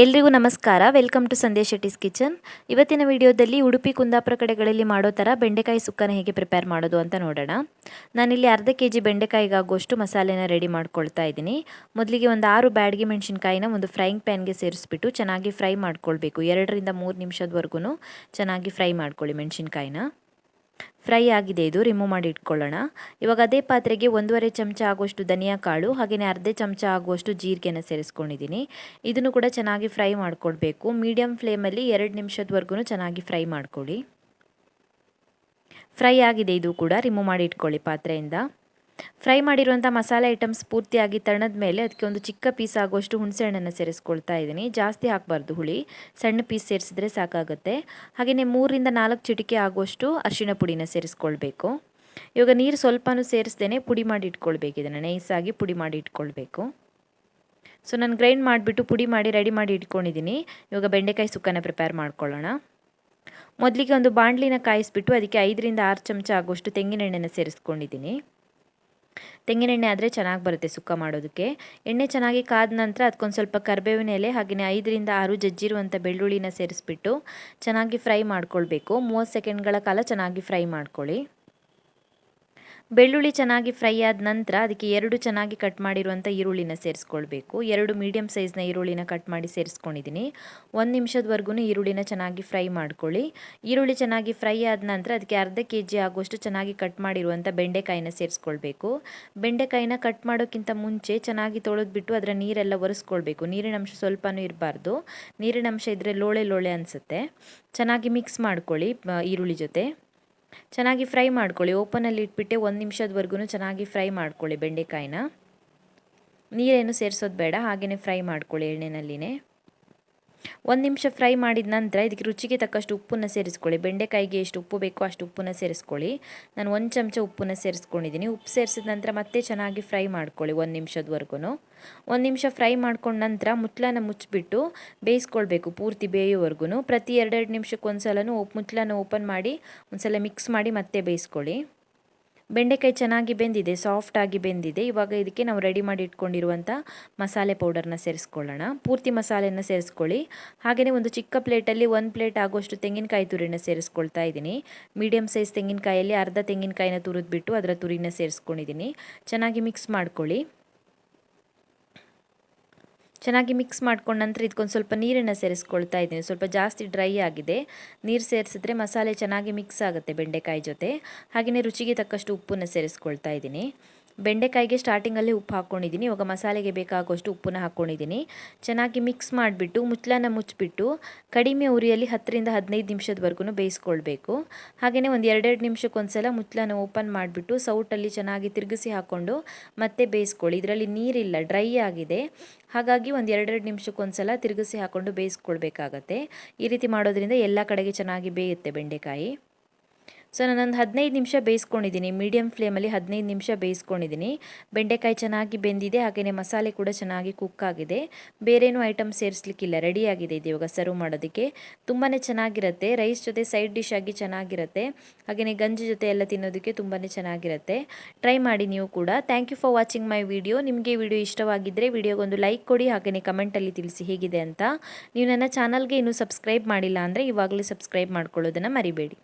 ಎಲ್ರಿಗೂ ನಮಸ್ಕಾರ. Welcome to Sandesh Shetty's kitchen. ಇವತ್ತಿನ ವಿಡಿಯೋದಲ್ಲಿ ಉಡುಪಿ ಕುಂದಾಪುರ ಕಡೆಗಳಲ್ಲಿ ಮಾಡೋ ಥರ ಬೆಂಡೆಕಾಯಿ ಸುಕ್ಕನ ಹೇಗೆ ಪ್ರಿಪೇರ್ ಮಾಡೋದು ಅಂತ ನೋಡೋಣ. ನಾನಿಲ್ಲಿ ಅರ್ಧ ಕೆಜಿ ಬೆಂಡೆಕಾಯಿಗಾಗುವಷ್ಟು ಮಸಾಲೆನ ರೆಡಿ ಮಾಡ್ಕೊಳ್ತಾ ಇದ್ದೀನಿ. ಮೊದಲಿಗೆ ಒಂದು 6 ಬ್ಯಾಡಗಿ ಮೆಣಸಿನಕಾಯಿನ ಒಂದು ಫ್ರೈಯಿಂಗ್ ಪ್ಯಾನ್ಗೆ ಸೇರಿಸ್ಬಿಟ್ಟು ಚೆನ್ನಾಗಿ ಫ್ರೈ ಮಾಡ್ಕೊಳ್ಬೇಕು. 2 ರಿಂದ 3 ನಿಮಿಷದವರೆಗೂ ಚೆನ್ನಾಗಿ ಫ್ರೈ ಮಾಡ್ಕೊಳ್ಳಿ ಮೆಣಸಿನಕಾಯಿನ. ಫ್ರೈ ಆಗಿದೆ, ಇದು ರಿಮೂವ್ ಮಾಡಿ ಇಟ್ಕೊಳ್ಳೋಣ. ಇವಾಗ ಅದೇ ಪಾತ್ರೆಗೆ 1.5 ಚಮಚ ಆಗುವಷ್ಟು ಧನಿಯಾ ಕಾಳು ಹಾಗೆಯೇ ಅರ್ಧ ಚಮಚ ಆಗುವಷ್ಟು ಜೀರಿಗೆನ ಸೇರಿಸ್ಕೊಂಡಿದ್ದೀನಿ. ಇದನ್ನು ಕೂಡ ಚೆನ್ನಾಗಿ ಫ್ರೈ ಮಾಡ್ಕೊಳ್ಬೇಕು. ಮೀಡಿಯಮ್ ಫ್ಲೇಮಲ್ಲಿ 2 ನಿಮಿಷದವರೆಗೂ ಚೆನ್ನಾಗಿ ಫ್ರೈ ಮಾಡ್ಕೊಳ್ಳಿ. ಫ್ರೈ ಆಗಿದೆ, ಇದು ಕೂಡ ರಿಮೂವ್ ಮಾಡಿ ಇಟ್ಕೊಳ್ಳಿ ಪಾತ್ರೆಯಿಂದ. ಫ್ರೈ ಮಾಡಿರುವಂಥ ಮಸಾಲೆ ಐಟಮ್ಸ್ ಪೂರ್ತಿಯಾಗಿ ತಣ್ಣದ ಮೇಲೆ ಅದಕ್ಕೆ ಒಂದು ಚಿಕ್ಕ ಪೀಸ್ ಆಗುವಷ್ಟು ಹುಣಸೆಹಣ್ಣನ್ನು ಸೇರಿಸ್ಕೊಳ್ತಾ ಇದ್ದೀನಿ. ಜಾಸ್ತಿ ಹಾಕಬಾರ್ದು ಹುಳಿ, ಸಣ್ಣ ಪೀಸ್ ಸೇರಿಸಿದ್ರೆ ಸಾಕಾಗುತ್ತೆ. ಹಾಗೆಯೇ 3 ರಿಂದ 4 ಚಿಟಿಕೆ ಆಗುವಷ್ಟು ಅರಿಶಿಣ ಪುಡಿನ ಸೇರಿಸ್ಕೊಳ್ಬೇಕು. ಇವಾಗ ನೀರು ಸ್ವಲ್ಪನೂ ಸೇರಿಸ್ದೇನೆ ಪುಡಿ ಮಾಡಿ ಇಟ್ಕೊಳ್ಬೇಕು. ಇದನ್ನು ನೈಸಾಗಿ ಪುಡಿ ಮಾಡಿ ಇಟ್ಕೊಳ್ಬೇಕು. ಸೊ ನಾನು ಗ್ರೈಂಡ್ ಮಾಡಿಬಿಟ್ಟು ಪುಡಿ ಮಾಡಿ ರೆಡಿ ಮಾಡಿ ಇಟ್ಕೊಂಡಿದ್ದೀನಿ. ಇವಾಗ ಬೆಂಡೆಕಾಯಿ ಸುಕ್ಕನ ಪ್ರಿಪೇರ್ ಮಾಡ್ಕೊಳ್ಳೋಣ. ಮೊದಲಿಗೆ ಒಂದು ಬಾಣಲಿನ ಕಾಯಿಸ್ಬಿಟ್ಟು ಅದಕ್ಕೆ 5 ರಿಂದ 6 ಚಮಚ ಆಗುವಷ್ಟು ತೆಂಗಿನೆಣ್ಣೆನ ಸೇರಿಸ್ಕೊಂಡಿದ್ದೀನಿ. ತೆಂಗಿನೆಣ್ಣೆ ಆದರೆ ಚೆನ್ನಾಗಿ ಬರುತ್ತೆ ಸುಕ್ಕ ಮಾಡೋದಕ್ಕೆ. ಎಣ್ಣೆ ಚೆನ್ನಾಗಿ ಕಾದ ನಂತರ ಅದಕ್ಕೊಂದು ಸ್ವಲ್ಪ ಕರಿಬೇವಿನ ಎಲೆ ಹಾಗೆಯೇ 5 ರಿಂದ 6 ಜಜ್ಜಿರುವಂಥ ಬೆಳ್ಳುಳ್ಳಿನ ಸೇರಿಸ್ಬಿಟ್ಟು ಚೆನ್ನಾಗಿ ಫ್ರೈ ಮಾಡ್ಕೊಳ್ಬೇಕು. 30 ಸೆಕೆಂಡ್ಗಳ ಕಾಲ ಚೆನ್ನಾಗಿ ಫ್ರೈ ಮಾಡ್ಕೊಳ್ಳಿ. ಬೆಳ್ಳುಳ್ಳಿ ಚೆನ್ನಾಗಿ ಫ್ರೈ ಆದ ನಂತರ ಅದಕ್ಕೆ 2 ಚೆನ್ನಾಗಿ ಕಟ್ ಮಾಡಿರುವಂಥ ಈರುಳ್ಳಿನ ಸೇರಿಸ್ಕೊಳ್ಬೇಕು. 2 ಮೀಡಿಯಮ್ ಸೈಜ್ನ ಈರುಳ್ಳಿನ ಕಟ್ ಮಾಡಿ ಸೇರಿಸ್ಕೊಂಡಿದ್ದೀನಿ. 1 ನಿಮಿಷದವರೆಗೂ ಈರುಳ್ಳಿನ ಚೆನ್ನಾಗಿ ಫ್ರೈ ಮಾಡ್ಕೊಳ್ಳಿ. ಈರುಳ್ಳಿ ಚೆನ್ನಾಗಿ ಫ್ರೈ ಆದ ನಂತರ ಅದಕ್ಕೆ ಅರ್ಧ ಕೆಜಿ ಆಗುವಷ್ಟು ಚೆನ್ನಾಗಿ ಕಟ್ ಮಾಡಿರುವಂಥ ಬೆಂಡೆಕಾಯಿನ ಸೇರಿಸ್ಕೊಳ್ಬೇಕು. ಬೆಂಡೆಕಾಯಿನ ಕಟ್ ಮಾಡೋಕ್ಕಿಂತ ಮುಂಚೆ ಚೆನ್ನಾಗಿ ತೊಳೆದ್ಬಿಟ್ಟು ಅದರ ನೀರೆಲ್ಲ ಒರೆಸ್ಕೊಳ್ಬೇಕು. ನೀರಿನ ಅಂಶ ಸ್ವಲ್ಪನೂ ಇರಬಾರ್ದು. ನೀರಿನ ಅಂಶ ಇದ್ದರೆ ಲೋಳೆ ಲೋಳೆ ಅನಿಸುತ್ತೆ. ಚೆನ್ನಾಗಿ ಮಿಕ್ಸ್ ಮಾಡ್ಕೊಳ್ಳಿ ಈರುಳ್ಳಿ ಜೊತೆ. ಚೆನ್ನಾಗಿ ಫ್ರೈ ಮಾಡ್ಕೊಳ್ಳಿ. ಓಪನಲ್ಲಿ ಇಟ್ಬಿಟ್ಟು 1 ನಿಮಿಷದವರೆಗೂ ಚೆನ್ನಾಗಿ ಫ್ರೈ ಮಾಡ್ಕೊಳ್ಳಿ ಬೆಂಡೆಕಾಯಿನ. ನೀರೇನು ಸೇರಿಸೋದು ಬೇಡ, ಹಾಗೆಯೇ ಫ್ರೈ ಮಾಡ್ಕೊಳ್ಳಿ ಎಣ್ಣೆನಲ್ಲಿನೇ. 1 ನಿಮಿಷ ಫ್ರೈ ಮಾಡಿದ ನಂತರ ಇದಕ್ಕೆ ರುಚಿಗೆ ತಕ್ಕಷ್ಟು ಉಪ್ಪನ್ನು ಸೇರಿಸ್ಕೊಳ್ಳಿ. ಬೆಂಡೆಕಾಯಿಗೆ ಎಷ್ಟು ಉಪ್ಪು ಬೇಕೋ ಅಷ್ಟು ಉಪ್ಪನ್ನು ಸೇರಿಸ್ಕೊಳ್ಳಿ. ನಾನು 1 ಚಮಚ ಉಪ್ಪನ್ನು ಸೇರಿಸ್ಕೊಂಡಿದ್ದೀನಿ. ಉಪ್ಪು ಸೇರಿಸಿದ ನಂತರ ಮತ್ತೆ ಚೆನ್ನಾಗಿ ಫ್ರೈ ಮಾಡ್ಕೊಳ್ಳಿ 1 ನಿಮಿಷದವರೆಗೂ. 1 ನಿಮಿಷ ಫ್ರೈ ಮಾಡ್ಕೊಂಡ ನಂತರ ಮುಚ್ಚಳನ ಮುಚ್ಚಿಬಿಟ್ಟು ಬೇಯಿಸ್ಕೊಳ್ಬೇಕು ಪೂರ್ತಿ ಬೇಯೋವರೆಗೂ. ಪ್ರತಿ 2 ನಿಮಿಷಕ್ಕೊಂದ್ಸಲನೂ ಮುಚ್ಚಳನ ಓಪನ್ ಮಾಡಿ ಒಂದ್ಸಲ ಮಿಕ್ಸ್ ಮಾಡಿ ಮತ್ತೆ ಬೇಯಿಸ್ಕೊಳ್ಳಿ. ಬೆಂಡೆಕಾಯಿ ಚೆನ್ನಾಗಿ ಬೆಂದಿದೆ, ಸಾಫ್ಟಾಗಿ ಬೆಂದಿದೆ. ಇವಾಗ ಇದಕ್ಕೆ ನಾವು ರೆಡಿ ಮಾಡಿ ಇಟ್ಕೊಂಡಿರುವಂಥ ಮಸಾಲೆ ಪೌಡರ್ನ ಸೇರಿಸ್ಕೊಳ್ಳೋಣ. ಪೂರ್ತಿ ಮಸಾಲೆನ ಸೇರಿಸ್ಕೊಳ್ಳಿ. ಹಾಗೆಯೇ ಒಂದು ಚಿಕ್ಕ ಪ್ಲೇಟಲ್ಲಿ 1 ಪ್ಲೇಟ್ ಆಗುವಷ್ಟು ತೆಂಗಿನಕಾಯಿ ತುರಿನ ಸೇರಿಸ್ಕೊಳ್ತಾ ಇದ್ದೀನಿ. ಮೀಡಿಯಮ್ ಸೈಜ್ ತೆಂಗಿನಕಾಯಲ್ಲಿ ಅರ್ಧ ತೆಂಗಿನಕಾಯಿನ ತುರಿದ್ಬಿಟ್ಟು ಅದರ ತುರಿನ ಸೇರಿಸ್ಕೊಂಡಿದ್ದೀನಿ. ಚೆನ್ನಾಗಿ ಮಿಕ್ಸ್ ಮಾಡ್ಕೊಳ್ಳಿ. ಚೆನ್ನಾಗಿ ಮಿಕ್ಸ್ ಮಾಡ್ಕೊಂಡ ನಂತರ ಇದಕ್ಕೊಂದು ಸ್ವಲ್ಪ ನೀರನ್ನು ಸೇರಿಸ್ಕೊಳ್ತಾ ಇದ್ದೀನಿ. ಸ್ವಲ್ಪ ಜಾಸ್ತಿ ಡ್ರೈ ಆಗಿದೆ. ನೀರು ಸೇರಿಸಿದ್ರೆ ಮಸಾಲೆ ಚೆನ್ನಾಗಿ ಮಿಕ್ಸ್ ಆಗುತ್ತೆ ಬೆಂಡೆಕಾಯಿ ಜೊತೆ. ಹಾಗೆಯೇ ರುಚಿಗೆ ತಕ್ಕಷ್ಟು ಉಪ್ಪನ್ನು ಸೇರಿಸ್ಕೊಳ್ತಾ ಇದ್ದೀನಿ. ಬೆಂಡೆಕಾಯಿಗೆ ಸ್ಟಾರ್ಟಿಂಗಲ್ಲಿ ಉಪ್ಪು ಹಾಕ್ಕೊಂಡಿದ್ದೀನಿ. ಇವಾಗ ಮಸಾಲೆಗೆ ಬೇಕಾಗುವಷ್ಟು ಉಪ್ಪನ್ನು ಹಾಕ್ಕೊಂಡಿದ್ದೀನಿ. ಚೆನ್ನಾಗಿ ಮಿಕ್ಸ್ ಮಾಡಿಬಿಟ್ಟು ಮುಚ್ಚಳನ ಮುಚ್ಚಿಬಿಟ್ಟು ಕಡಿಮೆ ಉರಿಯಲ್ಲಿ 10 ರಿಂದ 15 ನಿಮಿಷದವರೆಗೂ ಬೇಯಿಸ್ಕೊಳ್ಬೇಕು. ಹಾಗೆಯೇ ಒಂದು 2 ನಿಮಿಷಕ್ಕೊಂದ್ಸಲ ಮುಚ್ಚಳನ ಓಪನ್ ಮಾಡಿಬಿಟ್ಟು ಸೌಟಲ್ಲಿ ಚೆನ್ನಾಗಿ ತಿರುಗಿಸಿ ಹಾಕ್ಕೊಂಡು ಮತ್ತೆ ಬೇಯಿಸ್ಕೊಳ್ಳಿ. ಇದರಲ್ಲಿ ನೀರಿಲ್ಲ, ಡ್ರೈ ಆಗಿದೆ. ಹಾಗಾಗಿ ಒಂದು 2 ನಿಮಿಷಕ್ಕೊಂದ್ಸಲ ತಿರುಗಿಸಿ ಹಾಕ್ಕೊಂಡು ಬೇಯಿಸ್ಕೊಳ್ಬೇಕಾಗತ್ತೆ. ಈ ರೀತಿ ಮಾಡೋದ್ರಿಂದ ಎಲ್ಲ ಕಡೆಗೆ ಚೆನ್ನಾಗಿ ಬೇಯುತ್ತೆ ಬೆಂಡೆಕಾಯಿ. ಸೊ ನಾನೊಂದು 15 ನಿಮಿಷ ಬೇಯಿಸ್ಕೊಂಡಿದ್ದೀನಿ. ಮೀಡಿಯಮ್ ಫ್ಲೇಮಲ್ಲಿ 15 ನಿಮಿಷ ಬೇಯಿಸ್ಕೊಂಡಿದ್ದೀನಿ. ಬೆಂಡೆಕಾಯಿ ಚೆನ್ನಾಗಿ ಬೆಂದಿದೆ, ಹಾಗೆಯೇ ಮಸಾಲೆ ಕೂಡ ಚೆನ್ನಾಗಿ ಕುಕ್ ಆಗಿದೆ. ಬೇರೇನೂ ಐಟಮ್ ಸೇರಿಸ್ಲಿಕ್ಕಿಲ್ಲ, ರೆಡಿಯಾಗಿದೆ ಇದು ಇವಾಗ ಸರ್ವ್ ಮಾಡೋದಕ್ಕೆ. ತುಂಬಾ ಚೆನ್ನಾಗಿರುತ್ತೆ. ರೈಸ್ ಜೊತೆ ಸೈಡ್ ಡಿಶ್ ಆಗಿ ಚೆನ್ನಾಗಿರುತ್ತೆ. ಹಾಗೆಯೇ ಗಂಜಿ ಜೊತೆ ಎಲ್ಲ ತಿನ್ನೋದಕ್ಕೆ ತುಂಬಾ ಚೆನ್ನಾಗಿರುತ್ತೆ. ಟ್ರೈ ಮಾಡಿ ನೀವು ಕೂಡ. Thank you for watching my video. ನಿಮಗೆ ವಿಡಿಯೋ ಇಷ್ಟವಾಗಿದ್ದರೆ ವಿಡಿಯೋಗೊಂದು ಲೈಕ್ ಕೊಡಿ, ಹಾಗೆಯೇ ಕಮೆಂಟಲ್ಲಿ ತಿಳಿಸಿ ಹೇಗಿದೆ ಅಂತ. ನೀವು ನನ್ನ ಚಾನಲ್ಗೆ ಇನ್ನೂ ಸಬ್ಸ್ಕ್ರೈಬ್ ಮಾಡಿಲ್ಲ ಅಂದರೆ ಇವಾಗಲೇ ಸಬ್ಸ್ಕ್ರೈಬ್ ಮಾಡ್ಕೊಳ್ಳೋದನ್ನು ಮರಿಬೇಡಿ.